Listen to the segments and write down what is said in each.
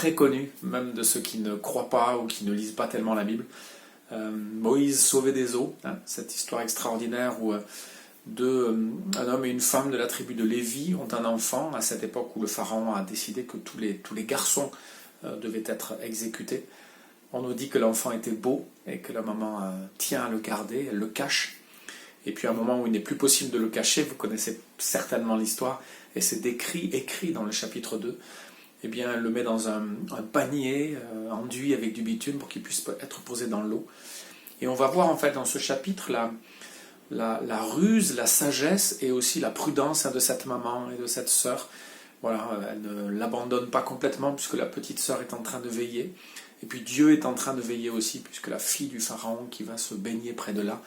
très connu, même de ceux qui ne croient pas ou qui ne lisent pas tellement la Bible. Moïse sauvé des eaux, hein, cette histoire extraordinaire où un homme et une femme de la tribu de Lévi ont un enfant à cette époque où le pharaon a décidé que tous les garçons devaient être exécutés. On nous dit que l'enfant était beau et que la maman tient à le garder, elle le cache. Et puis à un moment où il n'est plus possible de le cacher, vous connaissez certainement l'histoire, et c'est écrit dans le chapitre 2, eh bien elle le met dans un panier enduit avec du bitume pour qu'il puisse être posé dans l'eau. Et on va voir en fait dans ce chapitre la ruse, la sagesse et aussi la prudence de cette maman et de cette sœur. Voilà, elle ne l'abandonne pas complètement puisque la petite sœur est en train de veiller. Et puis Dieu est en train de veiller aussi, puisque la fille du pharaon qui va se baigner près de là,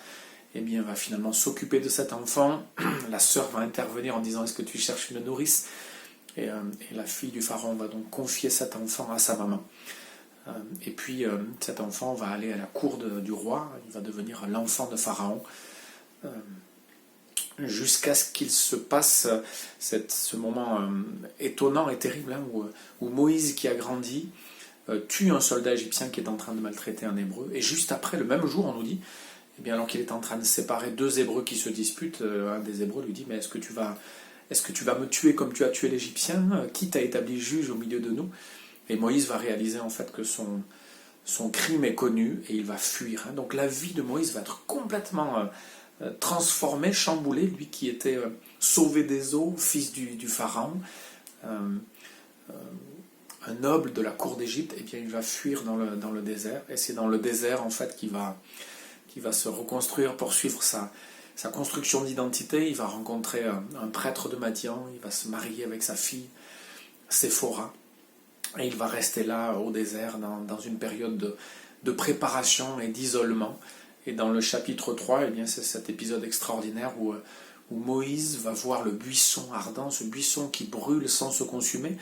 eh bien, va finalement s'occuper de cet enfant. La sœur va intervenir en disant « Est-ce que tu cherches une nourrice ?» et la fille du pharaon va donc confier cet enfant à sa maman. Et puis cet enfant va aller à la cour du roi, il va devenir l'enfant de Pharaon, jusqu'à ce qu'il se passe ce moment étonnant et terrible, hein, où Moïse, qui a grandi, tue un soldat égyptien qui est en train de maltraiter un hébreu, et juste après, le même jour, on nous dit, eh bien, alors qu'il est en train de séparer deux hébreux qui se disputent, un des hébreux lui dit « Mais est-ce que tu vas me tuer comme tu as tué l'Égyptien? Qui t'a établi juge au milieu de nous ?» Et Moïse va réaliser en fait que son crime est connu et il va fuir. Hein. Donc la vie de Moïse va être complètement transformée, chamboulée, lui qui était sauvé des eaux, fils du pharaon, un noble de la cour d'Égypte, et bien il va fuir dans le désert, et c'est dans le désert en fait qu'il va se reconstruire, poursuivre sa construction d'identité. Il va rencontrer un prêtre de Madian, il va se marier avec sa fille Séphora, et il va rester là au désert dans une période de préparation et d'isolement. Et dans le chapitre 3, eh bien c'est cet épisode extraordinaire où Moïse va voir le buisson ardent, ce buisson qui brûle sans se consumer.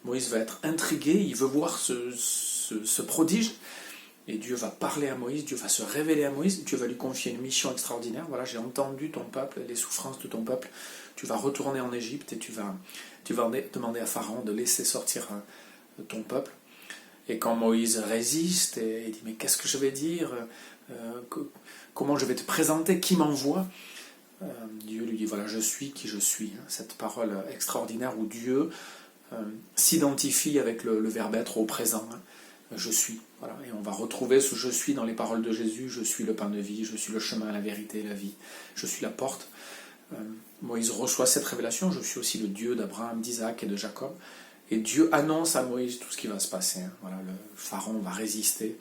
Moïse va être intrigué, il veut voir ce prodige, et Dieu va parler à Moïse, Dieu va se révéler à Moïse, Dieu va lui confier une mission extraordinaire. Voilà, j'ai entendu ton peuple, les souffrances de ton peuple, tu vas retourner en Égypte et tu vas demander à Pharaon de laisser sortir ton peuple. Et quand Moïse résiste et dit « Mais qu'est-ce que je vais dire? Comment je vais te présenter? Qui m'envoie ?» Dieu lui dit « Voilà, je suis qui je suis. » Cette parole extraordinaire où Dieu s'identifie avec le verbe être au présent. Je suis. Voilà. Et on va retrouver ce je suis dans les paroles de Jésus. Je suis le pain de vie, je suis le chemin, la vérité et la vie. Je suis la porte. Moïse reçoit cette révélation. Je suis aussi le Dieu d'Abraham, d'Isaac et de Jacob. Et Dieu annonce à Moïse tout ce qui va se passer. Voilà, le pharaon va résister.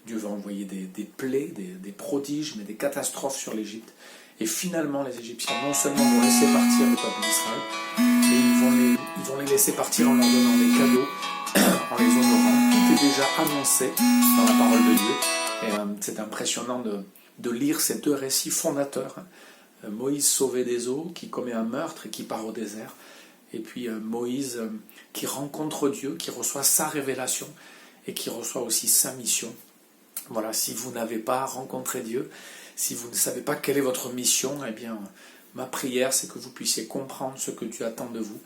Dieu va envoyer des plaies, des prodiges, mais des catastrophes sur l'Égypte. Et finalement, les Égyptiens non seulement vont laisser partir le peuple d'Israël, mais ils vont les laisser partir en leur donnant des cadeaux, en les honorant. Tout est déjà annoncé dans la parole de Dieu. Et c'est impressionnant de lire ces deux récits fondateurs. Moïse sauvé des eaux, qui commet un meurtre et qui part au désert. Et puis Moïse qui rencontre Dieu, qui reçoit sa révélation et qui reçoit aussi sa mission. Voilà, si vous n'avez pas rencontré Dieu, si vous ne savez pas quelle est votre mission, eh bien, ma prière, c'est que vous puissiez comprendre ce que Dieu attend de vous,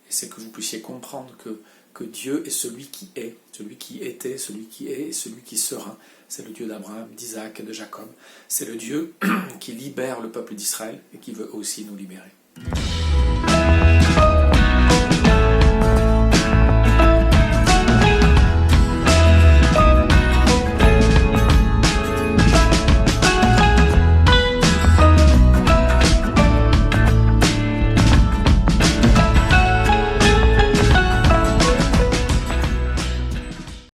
et c'est que vous puissiez comprendre que Dieu est celui qui est, celui qui était, celui qui est et celui qui sera. C'est le Dieu d'Abraham, d'Isaac et de Jacob. C'est le Dieu qui libère le peuple d'Israël et qui veut aussi nous libérer.